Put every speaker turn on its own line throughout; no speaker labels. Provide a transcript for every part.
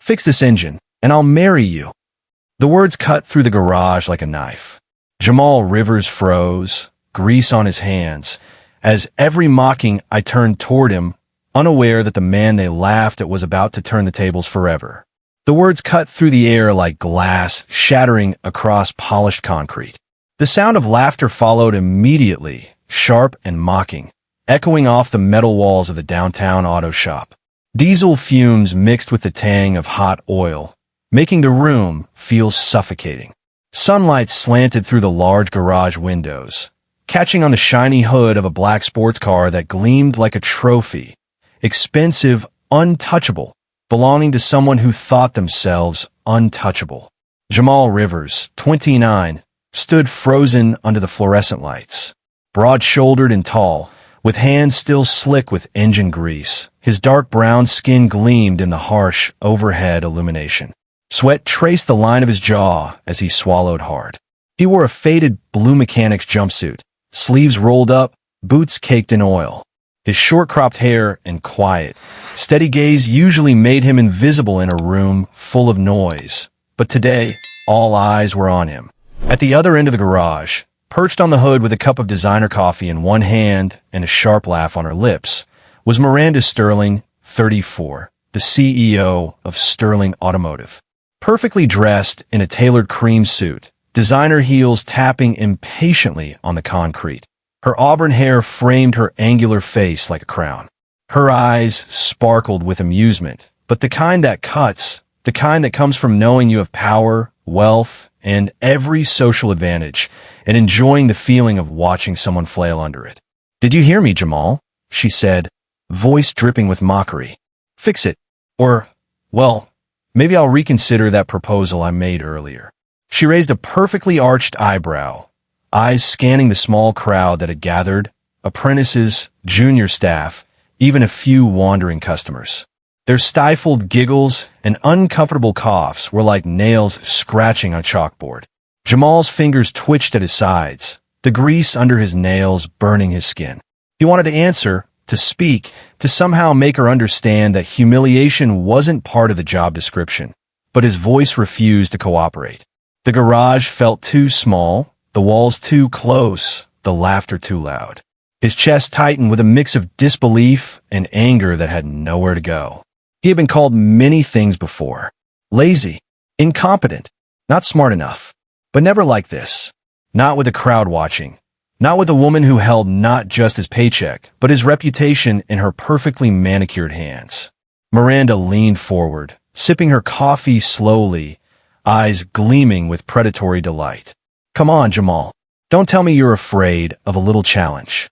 Fix this engine, and I'll marry you." The words cut through the garage like a knife. Jamal Rivers froze, grease on his hands, as every mocking I turned toward him, unaware that the man they laughed at was about to turn the tables forever. The words cut through the air like glass shattering across polished concrete. The sound of laughter followed immediately, sharp and mocking, echoing off the metal walls of the downtown auto shop. Diesel fumes mixed with the tang of hot oil, making the room feel suffocating. Sunlight slanted through the large garage windows, catching on the shiny hood of a black sports car that gleamed like a trophy, expensive, untouchable, belonging to someone who thought themselves untouchable. Jamal Rivers, 29, stood frozen under the fluorescent lights. Broad-shouldered and tall, with hands still slick with engine grease, his dark brown skin gleamed in the harsh, overhead illumination. Sweat traced the line of his jaw as he swallowed hard. He wore a faded blue mechanic's jumpsuit, sleeves rolled up, boots caked in oil. His short-cropped hair and quiet, steady gaze usually made him invisible in a room full of noise. But today, all eyes were on him. At the other end of the garage, perched on the hood with a cup of designer coffee in one hand and a sharp laugh on her lips, was Miranda Sterling, 34, the CEO of Sterling Automotive. Perfectly dressed in a tailored cream suit, designer heels tapping impatiently on the concrete. Her auburn hair framed her angular face like a crown. Her eyes sparkled with amusement, but the kind that cuts, the kind that comes from knowing you have power, wealth, and every social advantage, and enjoying the feeling of watching someone flail under it. "Did you hear me, Jamal?" she said, voice dripping with mockery. "Fix it. Or, well, maybe I'll reconsider that proposal I made earlier." She raised a perfectly arched eyebrow, eyes scanning the small crowd that had gathered, apprentices, junior staff, even a few wandering customers. Their stifled giggles and uncomfortable coughs were like nails scratching on a chalkboard. Jamal's fingers twitched at his sides, the grease under his nails burning his skin. He wanted to answer, to speak, to somehow make her understand that humiliation wasn't part of the job description, but his voice refused to cooperate. The garage felt too small, the walls too close, the laughter too loud. His chest tightened with a mix of disbelief and anger that had nowhere to go. He had been called many things before. Lazy, incompetent, not smart enough. But never like this. Not with a crowd watching. Not with a woman who held not just his paycheck, but his reputation in her perfectly manicured hands. Miranda leaned forward, sipping her coffee slowly, eyes gleaming with predatory delight. "Come on, Jamal. Don't tell me you're afraid of a little challenge."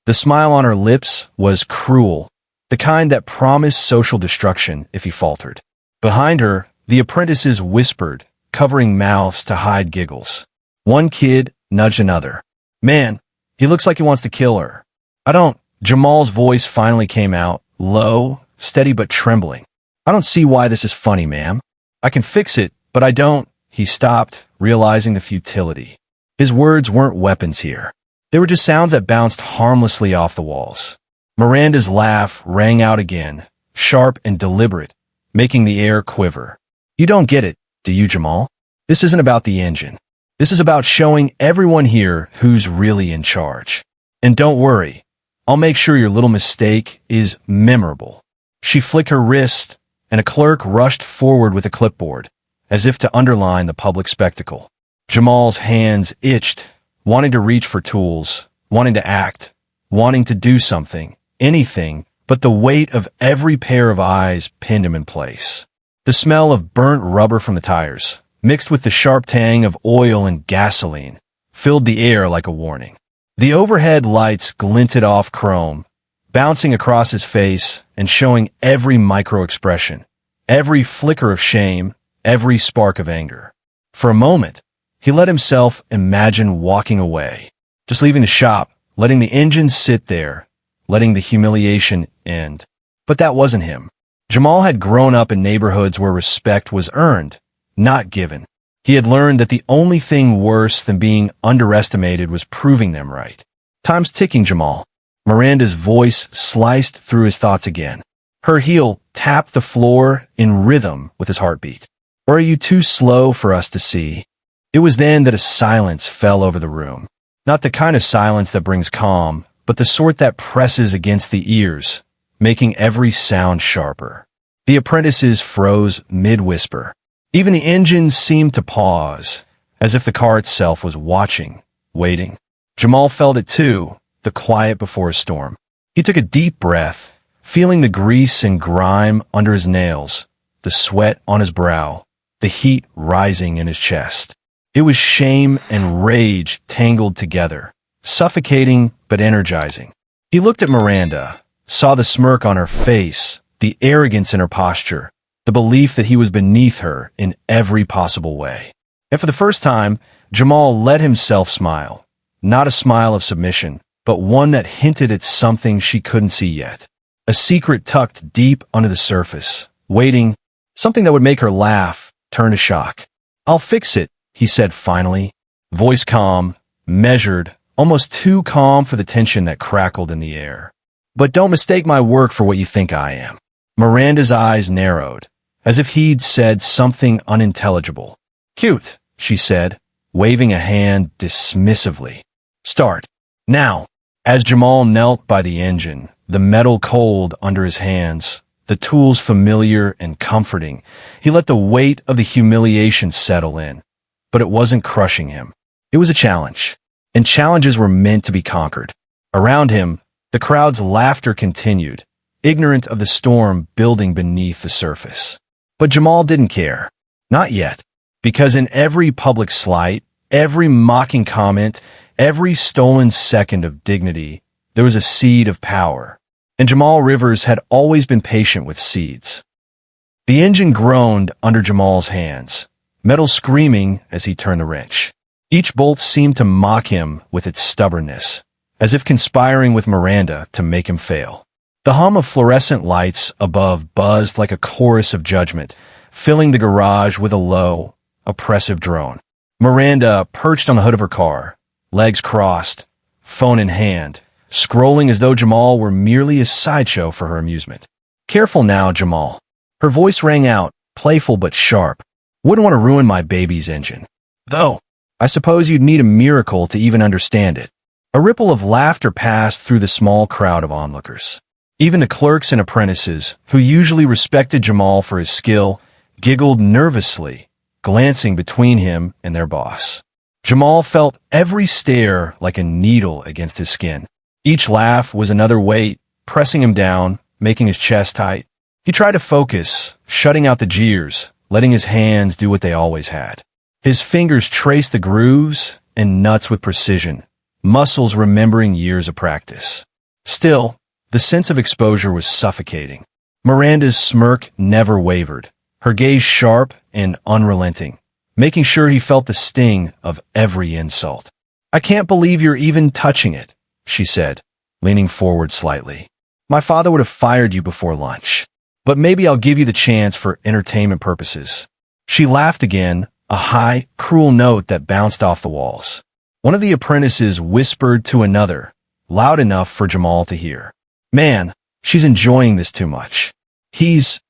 The smile on her lips was cruel, the kind that promised social destruction if he faltered. Behind her, the apprentices whispered, covering mouths to hide giggles. One kid nudged another. "Man, he looks like he wants to kill her." "I don't." Jamal's voice finally came out, low, steady but trembling. "I don't see why this is funny, ma'am. I can fix it, but I don't." He stopped, realizing the futility. His words weren't weapons here. They were just sounds that bounced harmlessly off the walls. Miranda's laugh rang out again, sharp and deliberate, making the air quiver. "You don't get it, do you, Jamal? This isn't about the engine. This is about showing everyone here who's really in charge. And don't worry, I'll make sure your little mistake is memorable." She flicked her wrist, and a clerk rushed forward with a clipboard, as if to underline the public spectacle. Jamal's hands itched, wanting to reach for tools, wanting to act, wanting to do something, anything, but the weight of every pair of eyes pinned him in place. The smell of burnt rubber from the tires, mixed with the sharp tang of oil and gasoline, filled the air like a warning. The overhead lights glinted off chrome, bouncing across his face and showing every micro-expression, every flicker of shame, every spark of anger. For a moment, he let himself imagine walking away, just leaving the shop, letting the engine sit there, letting the humiliation end. But that wasn't him. Jamal had grown up in neighborhoods where respect was earned, not given. He had learned that the only thing worse than being underestimated was proving them right. "Time's ticking, Jamal." Miranda's voice sliced through his thoughts again. Her heel tapped the floor in rhythm with his heartbeat. Or are you too slow for us to see? It was then that a silence fell over the room. Not the kind of silence that brings calm, but the sort that presses against the ears, making every sound sharper. The apprentices froze mid-whisper. Even the engine seemed to pause, as if the car itself was watching, waiting. Jamal felt it too, the quiet before a storm. He took a deep breath, feeling the grease and grime under his nails, the sweat on his brow, the heat rising in his chest. It was shame and rage tangled together, suffocating but energizing. He looked at Miranda, saw the smirk on her face, the arrogance in her posture, the belief that he was beneath her in every possible way. And for the first time, Jamal let himself smile. Not a smile of submission, but one that hinted at something she couldn't see yet. A secret tucked deep under the surface, waiting, something that would make her laugh, turn to shock. "I'll fix it," he said finally, voice calm, measured, almost too calm for the tension that crackled in the air. "But don't mistake my work for what you think I am." Miranda's eyes narrowed, as if he'd said something unintelligible. "Cute," she said, waving a hand dismissively. "Start. Now." As Jamal knelt by the engine, the metal cold under his hands, the tools familiar and comforting, he let the weight of the humiliation settle in. But it wasn't crushing him. It was a challenge, and challenges were meant to be conquered. Around him, the crowd's laughter continued, ignorant of the storm building beneath the surface. But Jamal didn't care. Not yet. Because in every public slight, every mocking comment, every stolen second of dignity, there was a seed of power. And Jamal Rivers had always been patient with seeds. The engine groaned under Jamal's hands, metal screaming as he turned the wrench. Each bolt seemed to mock him with its stubbornness, as if conspiring with Miranda to make him fail. The hum of fluorescent lights above buzzed like a chorus of judgment, filling the garage with a low, oppressive drone. Miranda perched on the hood of her car, legs crossed, phone in hand, scrolling as though Jamal were merely a sideshow for her amusement. "Careful now, Jamal." Her voice rang out, playful but sharp. "Wouldn't want to ruin my baby's engine. Though, I suppose you'd need a miracle to even understand it." A ripple of laughter passed through the small crowd of onlookers. Even the clerks and apprentices, who usually respected Jamal for his skill, giggled nervously, glancing between him and their boss. Jamal felt every stare like a needle against his skin. Each laugh was another weight, pressing him down, making his chest tight. He tried to focus, shutting out the jeers, letting his hands do what they always had. His fingers traced the grooves and nuts with precision, muscles remembering years of practice. Still, the sense of exposure was suffocating. Miranda's smirk never wavered, her gaze sharp and unrelenting, making sure he felt the sting of every insult. "I can't believe you're even touching it," she said, leaning forward slightly. "My father would have fired you before lunch. But maybe I'll give you the chance for entertainment purposes." She laughed again, a high, cruel note that bounced off the walls. One of the apprentices whispered to another, loud enough for Jamal to hear. "Man, she's enjoying this too much. He's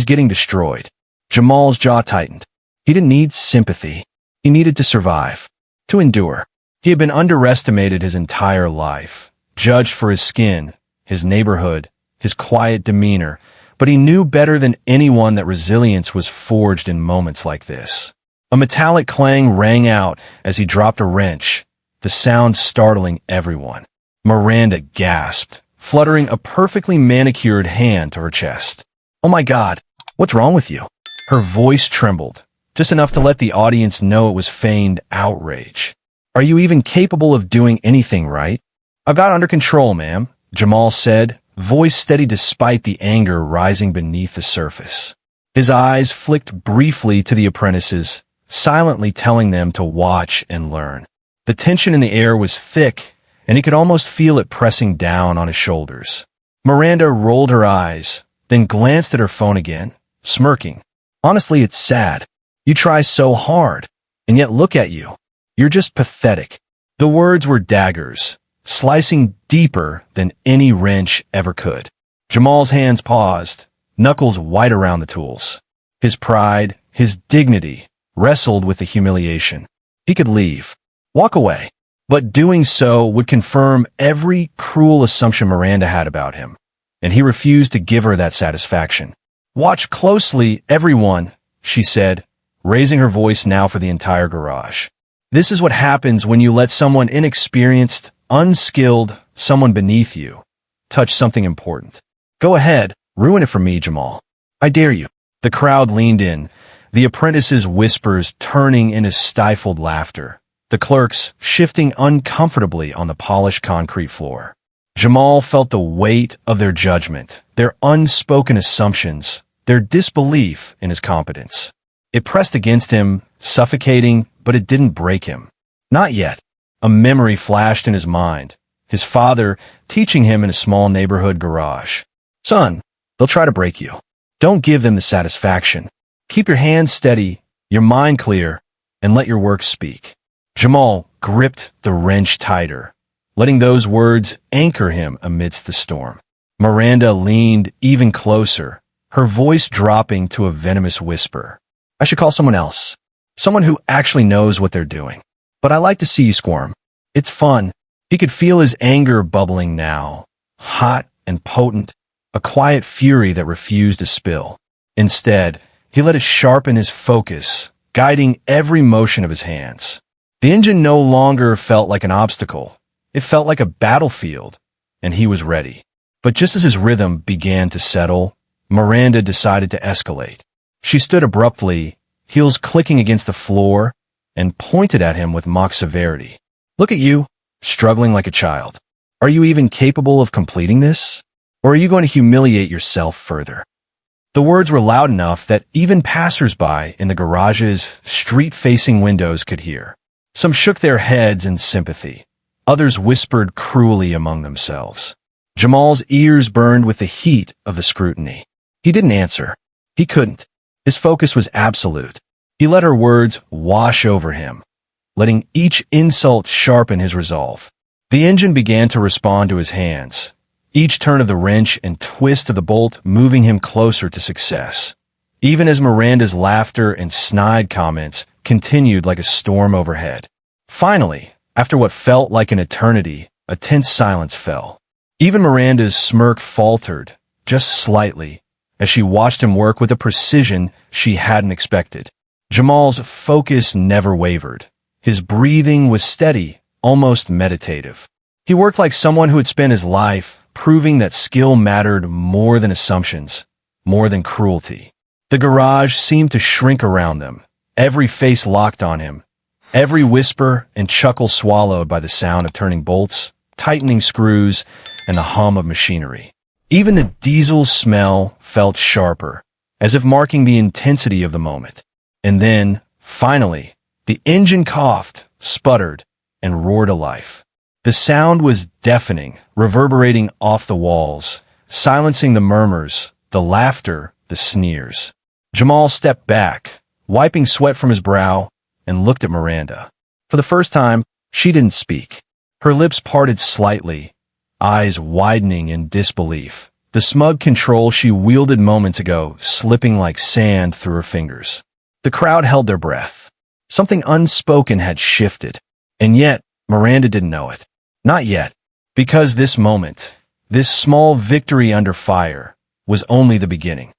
getting destroyed." Jamal's jaw tightened. He didn't need sympathy. He needed to survive, to endure. He had been underestimated his entire life, judged for his skin, his neighborhood, his quiet demeanor, but he knew better than anyone that resilience was forged in moments like this. A metallic clang rang out as he dropped a wrench, the sound startling everyone. Miranda gasped, fluttering a perfectly manicured hand to her chest. "Oh my God, what's wrong with you?" Her voice trembled, just enough to let the audience know it was feigned outrage. "Are you even capable of doing anything right?" "I've got it under control, ma'am," Jamal said, voice steady despite the anger rising beneath the surface. His eyes flicked briefly to the apprentices, silently telling them to watch and learn. The tension in the air was thick, and he could almost feel it pressing down on his shoulders. Miranda rolled her eyes, then glanced at her phone again, smirking. "Honestly, it's sad. You try so hard, and yet look at you. You're just pathetic." The words were daggers, slicing deeper than any wrench ever could. Jamal's hands paused, knuckles white around the tools. His pride, his dignity, wrestled with the humiliation. He could leave, walk away, but doing so would confirm every cruel assumption Miranda had about him, and he refused to give her that satisfaction. "Watch closely, everyone," she said, raising her voice now for the entire garage. "This is what happens when you let someone inexperienced, unskilled, someone beneath you, touch something important. Go ahead, ruin it for me, Jamal. I dare you." The crowd leaned in, the apprentices' whispers turning into stifled laughter, the clerks shifting uncomfortably on the polished concrete floor. Jamal felt the weight of their judgment, their unspoken assumptions, their disbelief in his competence. It pressed against him, suffocating, but it didn't break him. Not yet. A memory flashed in his mind, his father teaching him in a small neighborhood garage. "Son, they'll try to break you. Don't give them the satisfaction. Keep your hands steady, your mind clear, and let your work speak." Jamal gripped the wrench tighter, letting those words anchor him amidst the storm. Miranda leaned even closer, her voice dropping to a venomous whisper. "I should call someone else. Someone who actually knows what they're doing. But I like to see you squirm. It's fun." He could feel his anger bubbling now, hot and potent, a quiet fury that refused to spill. Instead, he let it sharpen his focus, guiding every motion of his hands. The engine no longer felt like an obstacle. It felt like a battlefield, and he was ready. But just as his rhythm began to settle, Miranda decided to escalate. She stood abruptly, heels clicking against the floor, and pointed at him with mock severity. "Look at you, struggling like a child. Are you even capable of completing this? Or are you going to humiliate yourself further?" The words were loud enough that even passersby in the garage's street-facing windows could hear. Some shook their heads in sympathy. Others whispered cruelly among themselves. Jamal's ears burned with the heat of the scrutiny. He didn't answer. He couldn't. His focus was absolute. He let her words wash over him, letting each insult sharpen his resolve. The engine began to respond to his hands, each turn of the wrench and twist of the bolt moving him closer to success. Even as Miranda's laughter and snide comments continued like a storm overhead. Finally, after what felt like an eternity, a tense silence fell. Even Miranda's smirk faltered, just slightly, as she watched him work with a precision she hadn't expected. Jamal's focus never wavered. His breathing was steady, almost meditative. He worked like someone who had spent his life proving that skill mattered more than assumptions, more than cruelty. The garage seemed to shrink around them, every face locked on him, every whisper and chuckle swallowed by the sound of turning bolts, tightening screws, and the hum of machinery. Even the diesel smell felt sharper, as if marking the intensity of the moment. And then, finally, the engine coughed, sputtered, and roared to life. The sound was deafening, reverberating off the walls, silencing the murmurs, the laughter, the sneers. Jamal stepped back, wiping sweat from his brow, and looked at Miranda. For the first time, she didn't speak. Her lips parted slightly, eyes widening in disbelief, the smug control she wielded moments ago slipping like sand through her fingers. The crowd held their breath. Something unspoken had shifted, and yet Miranda didn't know it. Not yet, because this moment, this small victory under fire, was only the beginning.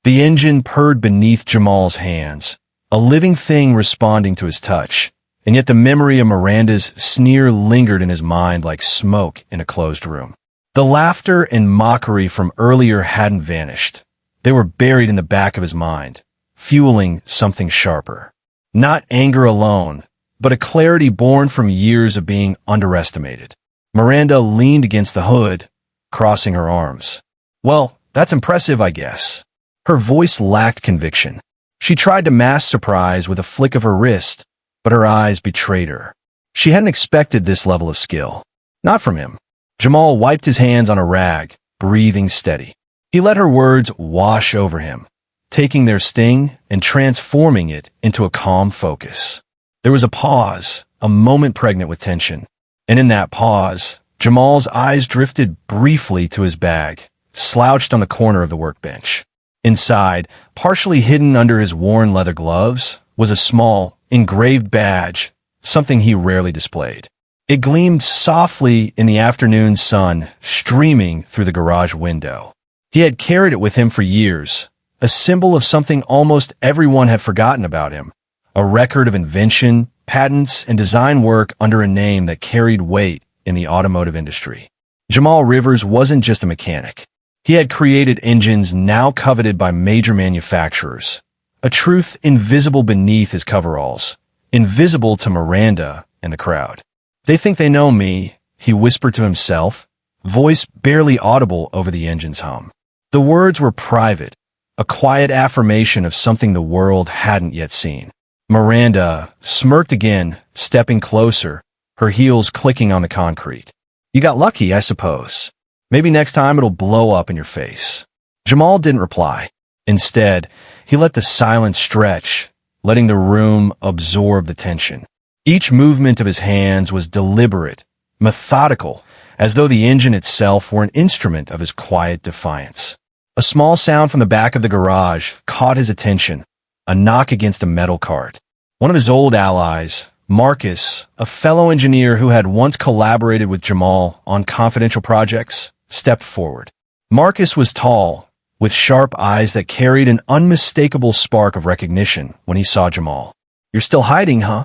The engine purred beneath Jamal's hands, a living thing responding to his touch, and yet the memory of Miranda's sneer lingered in his mind like smoke in a closed room. The laughter and mockery from earlier hadn't vanished. They were buried in the back of his mind, fueling something sharper. Not anger alone, but a clarity born from years of being underestimated. Miranda leaned against the hood, crossing her arms. "Well, that's impressive, I guess." Her voice lacked conviction. She tried to mask surprise with a flick of her wrist, but her eyes betrayed her. She hadn't expected this level of skill. Not from him. Jamal wiped his hands on a rag, breathing steady. He let her words wash over him, taking their sting and transforming it into a calm focus. There was a pause, a moment pregnant with tension. And in that pause, Jamal's eyes drifted briefly to his bag, slouched on the corner of the workbench. Inside, partially hidden under his worn leather gloves, was a small, engraved badge, something he rarely displayed. It gleamed softly in the afternoon sun, streaming through the garage window. He had carried it with him for years, a symbol of something almost everyone had forgotten about him, a record of invention, patents, and design work under a name that carried weight in the automotive industry. Jamal Rivers wasn't just a mechanic. He had created engines now coveted by major manufacturers, a truth invisible beneath his coveralls, invisible to Miranda and the crowd. "They think they know me," he whispered to himself, voice barely audible over the engine's hum. The words were private, a quiet affirmation of something the world hadn't yet seen. Miranda smirked again, stepping closer, her heels clicking on the concrete. "You got lucky, I suppose. Maybe next time it'll blow up in your face." Jamal didn't reply. Instead, he let the silence stretch, letting the room absorb the tension. Each movement of his hands was deliberate, methodical, as though the engine itself were an instrument of his quiet defiance. A small sound from the back of the garage caught his attention, a knock against a metal cart. One of his old allies, Marcus, a fellow engineer who had once collaborated with Jamal on confidential projects, stepped forward. Marcus was tall, with sharp eyes that carried an unmistakable spark of recognition when he saw Jamal. "You're still hiding, huh?"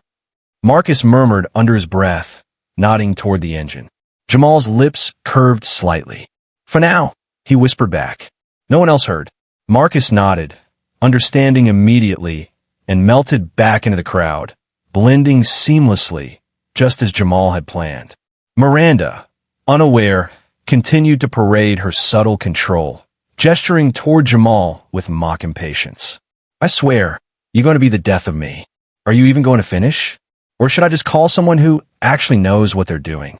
Marcus murmured under his breath, nodding toward the engine. Jamal's lips curved slightly. "For now," he whispered back. No one else heard. Marcus nodded, understanding immediately, and melted back into the crowd, blending seamlessly, just as Jamal had planned. Miranda, unaware, continued to parade her subtle control, gesturing toward Jamal with mock impatience. "I swear, you're going to be the death of me. Are you even going to finish? Or should I just call someone who actually knows what they're doing?"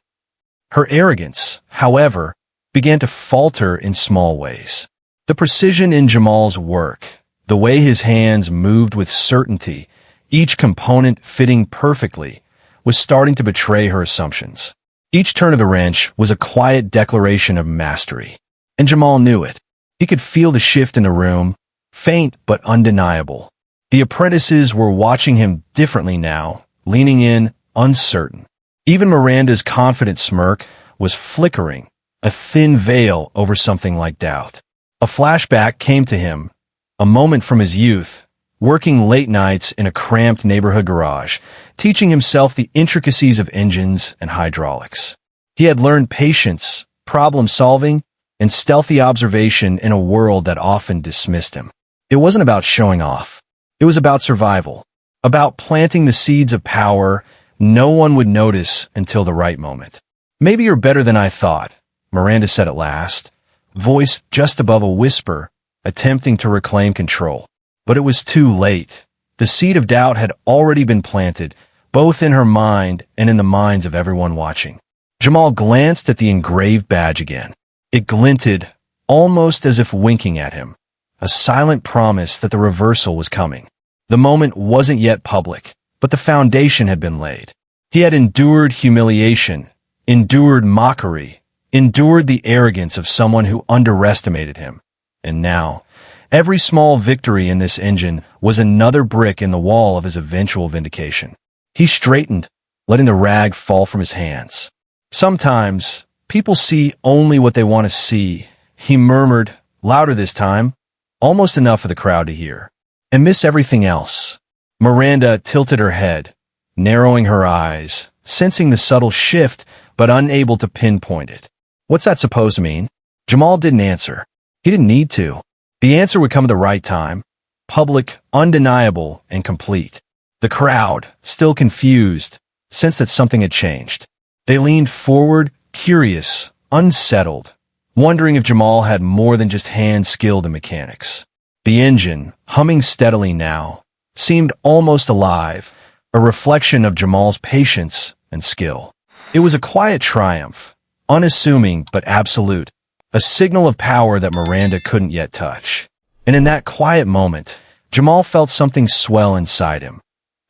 Her arrogance, however, began to falter in small ways. The precision in Jamal's work, the way his hands moved with certainty, each component fitting perfectly, was starting to betray her assumptions. Each turn of the wrench was a quiet declaration of mastery, and Jamal knew it. He could feel the shift in the room, faint but undeniable. The apprentices were watching him differently now, leaning in, uncertain. Even Miranda's confident smirk was flickering, a thin veil over something like doubt. A flashback came to him, a moment from his youth, working late nights in a cramped neighborhood garage, teaching himself the intricacies of engines and hydraulics. He had learned patience, problem-solving, and stealthy observation in a world that often dismissed him. It wasn't about showing off. It was about survival, about planting the seeds of power no one would notice until the right moment. "Maybe you're better than I thought," Miranda said at last, voice just above a whisper, attempting to reclaim control. But it was too late. The seed of doubt had already been planted, both in her mind and in the minds of everyone watching. Jamal glanced at the engraved badge again. It glinted, almost as if winking at him, a silent promise that the reversal was coming. The moment wasn't yet public, but the foundation had been laid. He had endured humiliation, endured mockery, endured the arrogance of someone who underestimated him. And now, every small victory in this engine was another brick in the wall of his eventual vindication. He straightened, letting the rag fall from his hands. "Sometimes, people see only what they want to see," he murmured, louder this time, almost enough for the crowd to hear, "and miss everything else." Miranda tilted her head, narrowing her eyes, sensing the subtle shift but unable to pinpoint it. "What's that supposed to mean?" Jamal didn't answer. He didn't need to. The answer would come at the right time, public, undeniable, and complete. The crowd, still confused, sensed that something had changed. They leaned forward, curious, unsettled, wondering if Jamal had more than just hands skilled in mechanics. The engine, humming steadily now, seemed almost alive, a reflection of Jamal's patience and skill. It was a quiet triumph, unassuming but absolute, a signal of power that Miranda couldn't yet touch. And in that quiet moment, Jamal felt something swell inside him.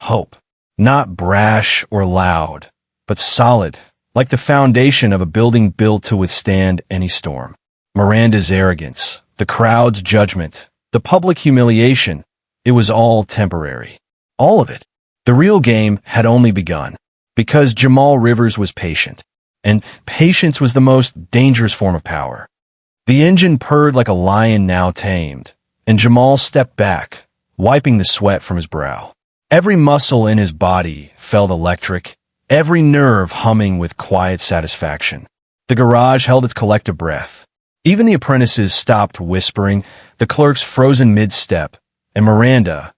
Hope. Not brash or loud, but solid, like the foundation of a building built to withstand any storm. Miranda's arrogance, the crowd's judgment, the public humiliation. It was all temporary. All of it. The real game had only begun. Because Jamal Rivers was patient. And patience was the most dangerous form of power. The engine purred like a lion now tamed, and Jamal stepped back, wiping the sweat from his brow. Every muscle in his body felt electric, every nerve humming with quiet satisfaction. The garage held its collective breath. Even the apprentices stopped whispering, the clerks frozen mid-step, and Miranda,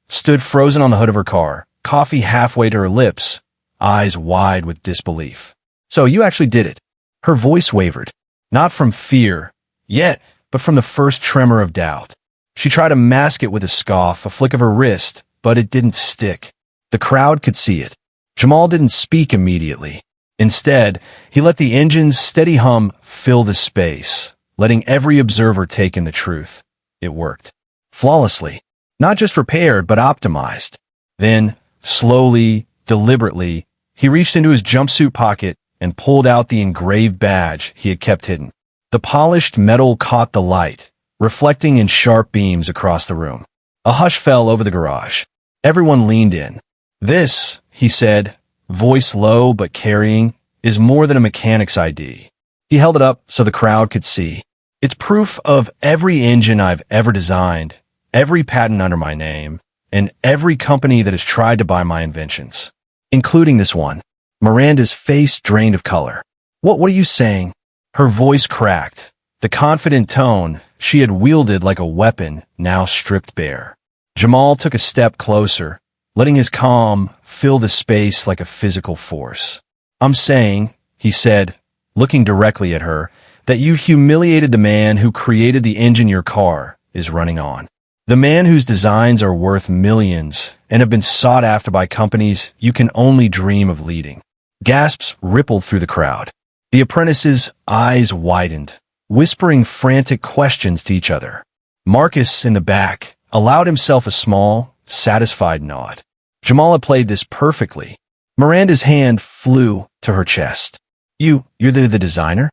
stood frozen on the hood of her car, coffee halfway to her lips, eyes wide with disbelief. So you actually did it. Her voice wavered, not from fear, yet, but from the first tremor of doubt. She tried to mask it with a scoff, a flick of her wrist, but it didn't stick. The crowd could see it. Jamal didn't speak immediately. Instead, he let the engine's steady hum fill the space, letting every observer take in the truth. It worked. Flawlessly. Not just repaired, but optimized. Then, slowly, deliberately, he reached into his jumpsuit pocket and pulled out the engraved badge he had kept hidden. The polished metal caught the light, reflecting in sharp beams across the room. A hush fell over the garage. Everyone leaned in. This, he said, voice low but carrying, is more than a mechanic's ID. He held it up so the crowd could see. It's proof of every engine I've ever designed, every patent under my name, and every company that has tried to buy my inventions, including this one. Miranda's face drained of color. What are you saying? Her voice cracked. The confident tone she had wielded like a weapon now stripped bare. Jamal took a step closer, letting his calm fill the space like a physical force. I'm saying, he said, looking directly at her, that you humiliated the man who created the engine your car is running on. The man whose designs are worth millions and have been sought after by companies you can only dream of leading. Gasps rippled through the crowd. The apprentices' eyes widened, whispering frantic questions to each other. Marcus, in the back, allowed himself a small, satisfied nod. Jamal had played this perfectly. Miranda's hand flew to her chest. You're the designer?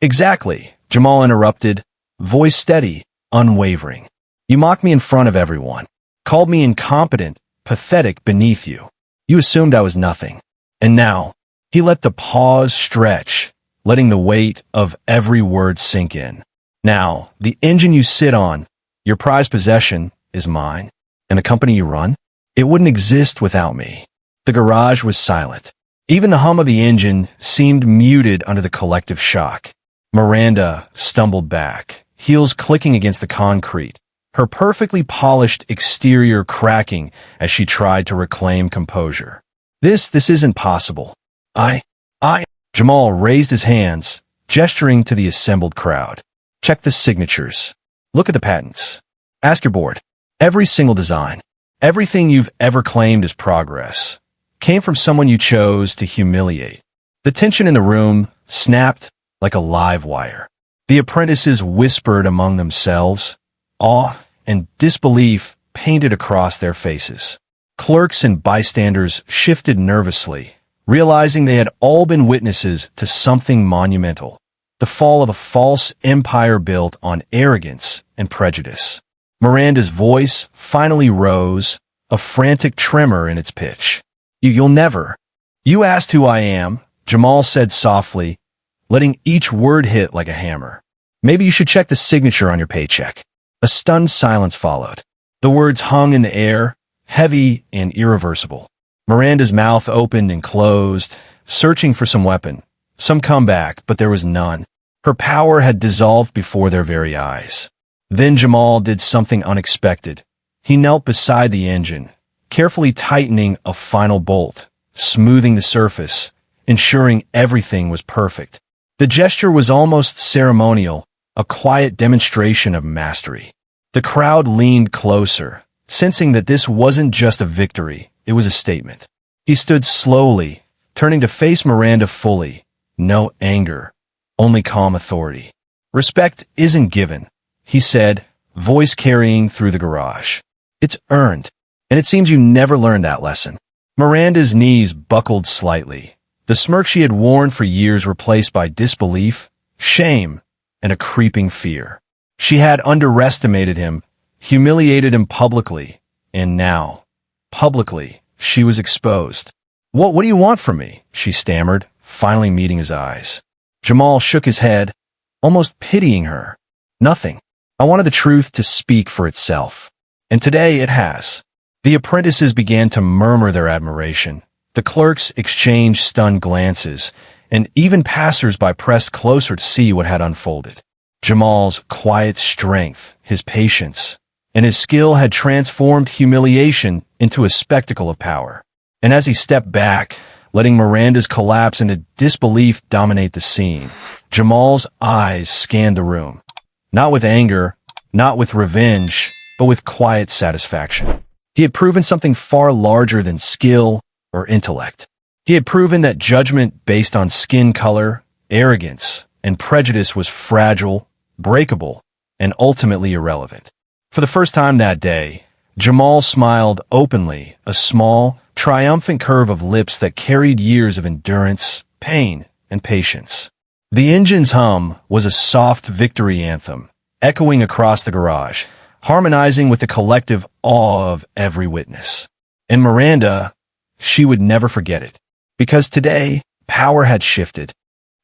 Exactly, Jamal interrupted, voice steady, unwavering. You mocked me in front of everyone, called me incompetent, pathetic beneath you. You assumed I was nothing. And now, he let the pause stretch, letting the weight of every word sink in. Now, the engine you sit on, your prized possession, is mine. And the company you run? It wouldn't exist without me. The garage was silent. Even the hum of the engine seemed muted under the collective shock. Miranda stumbled back, heels clicking against the concrete, her perfectly polished exterior cracking as she tried to reclaim composure. This isn't possible. Jamal raised his hands, gesturing to the assembled crowd. Check the signatures. Look at the patents. Ask your board. Every single design, everything you've ever claimed as progress, came from someone you chose to humiliate. The tension in the room snapped like a live wire. The apprentices whispered among themselves, awe and disbelief painted across their faces. Clerks and bystanders shifted nervously, realizing they had all been witnesses to something monumental, the fall of a false empire built on arrogance and prejudice. Miranda's voice finally rose, a frantic tremor in its pitch. You'll never. You asked who I am, Jamal said softly, letting each word hit like a hammer. Maybe you should check the signature on your paycheck. A stunned silence followed. The words hung in the air, heavy and irreversible. Miranda's mouth opened and closed, searching for some weapon, some comeback, but there was none. Her power had dissolved before their very eyes. Then Jamal did something unexpected. He knelt beside the engine, carefully tightening a final bolt, smoothing the surface, ensuring everything was perfect. The gesture was almost ceremonial, a quiet demonstration of mastery. The crowd leaned closer, sensing that this wasn't just a victory, it was a statement. He stood slowly, turning to face Miranda fully. No anger, only calm authority. Respect isn't given, he said, voice carrying through the garage. It's earned, and it seems you never learned that lesson. Miranda's knees buckled slightly, the smirk she had worn for years replaced by disbelief shame, and a creeping fear. She had underestimated him, humiliated him publicly, and now, publicly, she was exposed. What do you want from me?" she stammered, finally meeting his eyes. Jamal shook his head, almost pitying her. "Nothing. I wanted the truth to speak for itself. And today it has." The apprentices began to murmur their admiration. The clerks exchanged stunned glances, and even passers-by pressed closer to see what had unfolded. Jamal's quiet strength, his patience, and his skill had transformed humiliation into a spectacle of power. And as he stepped back, letting Miranda's collapse into disbelief dominate the scene, Jamal's eyes scanned the room. Not with anger, not with revenge, but with quiet satisfaction. He had proven something far larger than skill or intellect. He had proven that judgment based on skin color, arrogance, and prejudice was fragile, breakable, and ultimately irrelevant. For the first time that day, Jamal smiled openly, a small, triumphant curve of lips that carried years of endurance, pain, and patience. The engine's hum was a soft victory anthem, echoing across the garage, harmonizing with the collective awe of every witness. And Miranda, she would never forget it. Because today, power had shifted.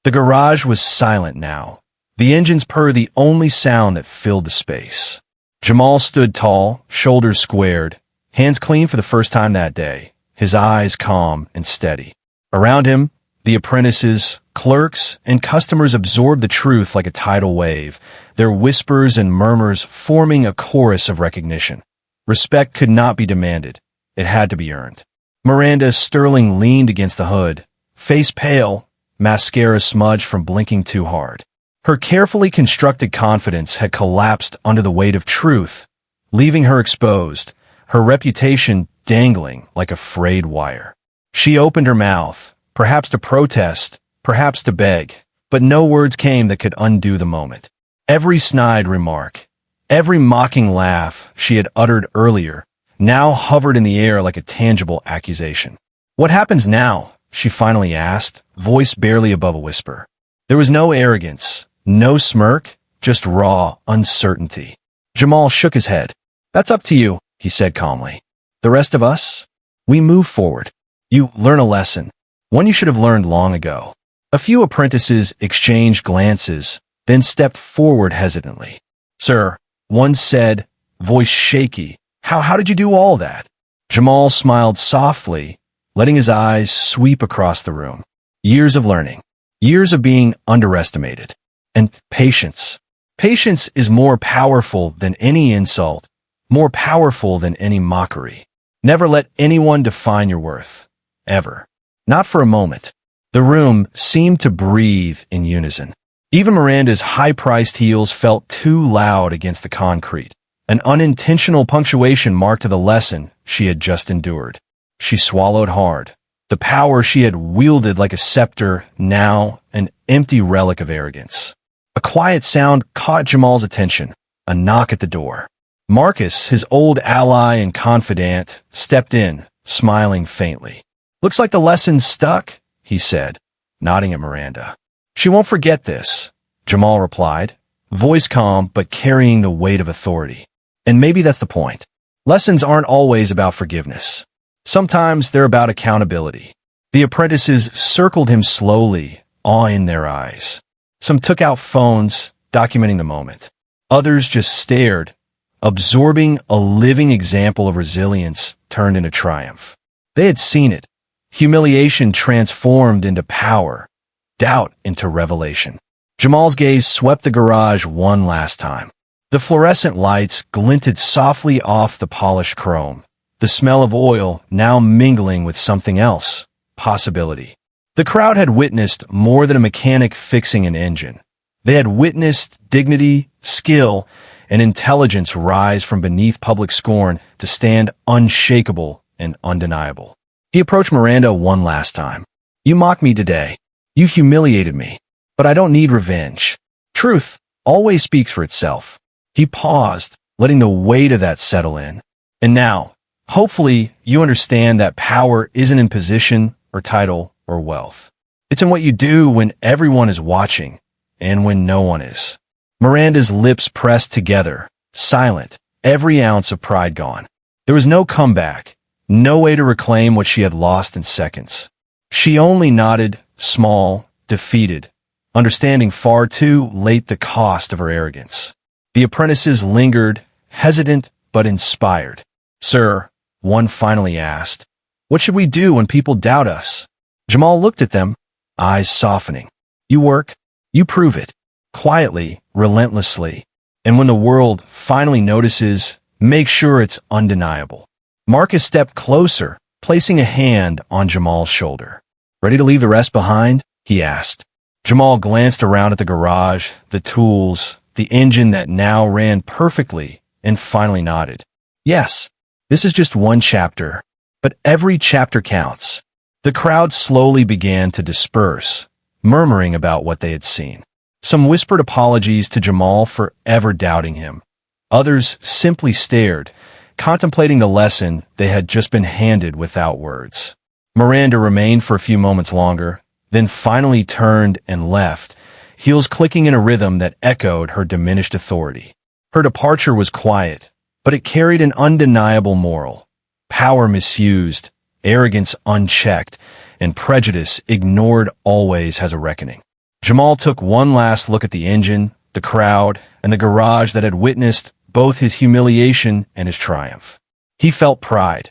The garage was silent now, the engine's purr the only sound that filled the space. Jamal stood tall, shoulders squared, hands clean for the first time that day, his eyes calm and steady. Around him, the apprentices, clerks, and customers absorbed the truth like a tidal wave, their whispers and murmurs forming a chorus of recognition. Respect could not be demanded. It had to be earned. Miranda Sterling leaned against the hood, face pale, mascara smudged from blinking too hard. Her carefully constructed confidence had collapsed under the weight of truth, leaving her exposed, her reputation dangling like a frayed wire. She opened her mouth, perhaps to protest, perhaps to beg, but no words came that could undo the moment. Every snide remark, every mocking laugh she had uttered earlier, now hovered in the air like a tangible accusation. "What happens now?" she finally asked, voice barely above a whisper. There was no arrogance, no smirk, just raw uncertainty. Jamal shook his head. "That's up to you," he said calmly. "The rest of us? We move forward. You learn a lesson, one you should have learned long ago." A few apprentices exchanged glances, then stepped forward hesitantly. "Sir," one said, voice shaky, How did you do all that?" Jamal smiled softly, letting his eyes sweep across the room. "Years of learning, years of being underestimated, and patience. Patience is more powerful than any insult, more powerful than any mockery. Never let anyone define your worth. Ever. Not for a moment." The room seemed to breathe in unison. Even Miranda's high-priced heels felt too loud against the concrete. An unintentional punctuation marked to the lesson she had just endured. She swallowed hard. The power she had wielded like a scepter, now an empty relic of arrogance. A quiet sound caught Jamal's attention, a knock at the door. Marcus, his old ally and confidant, stepped in, smiling faintly. "Looks like the lesson's stuck," he said, nodding at Miranda. "She won't forget this," Jamal replied, voice calm but carrying the weight of authority. And maybe that's the point. Lessons aren't always about forgiveness. Sometimes they're about accountability. The apprentices circled him slowly, awe in their eyes. Some took out phones, documenting the moment. Others just stared, absorbing a living example of resilience turned into triumph. They had seen it. Humiliation transformed into power, doubt into revelation. Jamal's gaze swept the garage one last time. The fluorescent lights glinted softly off the polished chrome, the smell of oil now mingling with something else, possibility. The crowd had witnessed more than a mechanic fixing an engine. They had witnessed dignity, skill, and intelligence rise from beneath public scorn to stand unshakable and undeniable. He approached Miranda one last time. "You mocked me today. You humiliated me. But I don't need revenge. Truth always speaks for itself." He paused, letting the weight of that settle in. "And now, hopefully, you understand that power isn't in position or title or wealth. It's in what you do when everyone is watching, and when no one is. Miranda's lips pressed together, silent, every ounce of pride gone. There was no comeback, no way to reclaim what she had lost in seconds. She only nodded, small, defeated, understanding far too late the cost of her arrogance. The apprentices lingered, hesitant but inspired. "Sir," one finally asked, "what should we do when people doubt us?" Jamal looked at them, eyes softening. "You work, you prove it, quietly, relentlessly, and when the world finally notices, make sure it's undeniable." Marcus stepped closer, placing a hand on Jamal's shoulder. "Ready to leave the rest behind?" he asked. Jamal glanced around at the garage, the tools, the engine that now ran perfectly, and finally nodded. "Yes, this is just one chapter, but every chapter counts." The crowd slowly began to disperse, murmuring about what they had seen. Some whispered apologies to Jamal for ever doubting him. Others simply stared, contemplating the lesson they had just been handed without words. Miranda remained for a few moments longer, then finally turned and left, heels clicking in a rhythm that echoed her diminished authority. Her departure was quiet, but it carried an undeniable moral. Power misused, arrogance unchecked, and prejudice ignored always has a reckoning. Jamal took one last look at the engine, the crowd, and the garage that had witnessed both his humiliation and his triumph. He felt pride,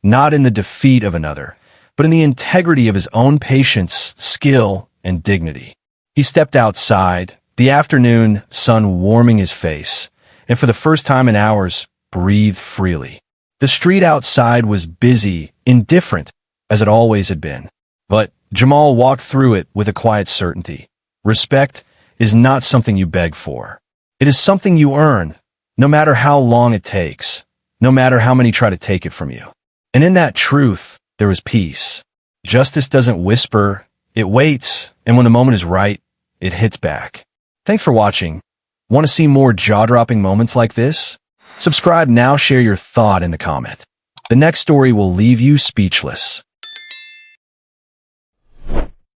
not in the defeat of another, but in the integrity of his own patience, skill, and dignity. He stepped outside, the afternoon sun warming his face, and for the first time in hours, breathed freely. The street outside was busy, indifferent, as it always had been. But Jamal walked through it with a quiet certainty. Respect is not something you beg for. It is something you earn, no matter how long it takes, no matter how many try to take it from you. And in that truth, there is peace. Justice doesn't whisper, it waits, and when the moment is right, it hits back. Thanks for watching. Want to see more jaw-dropping moments like this? Subscribe now, share your thought in the comment. The next story will leave you speechless.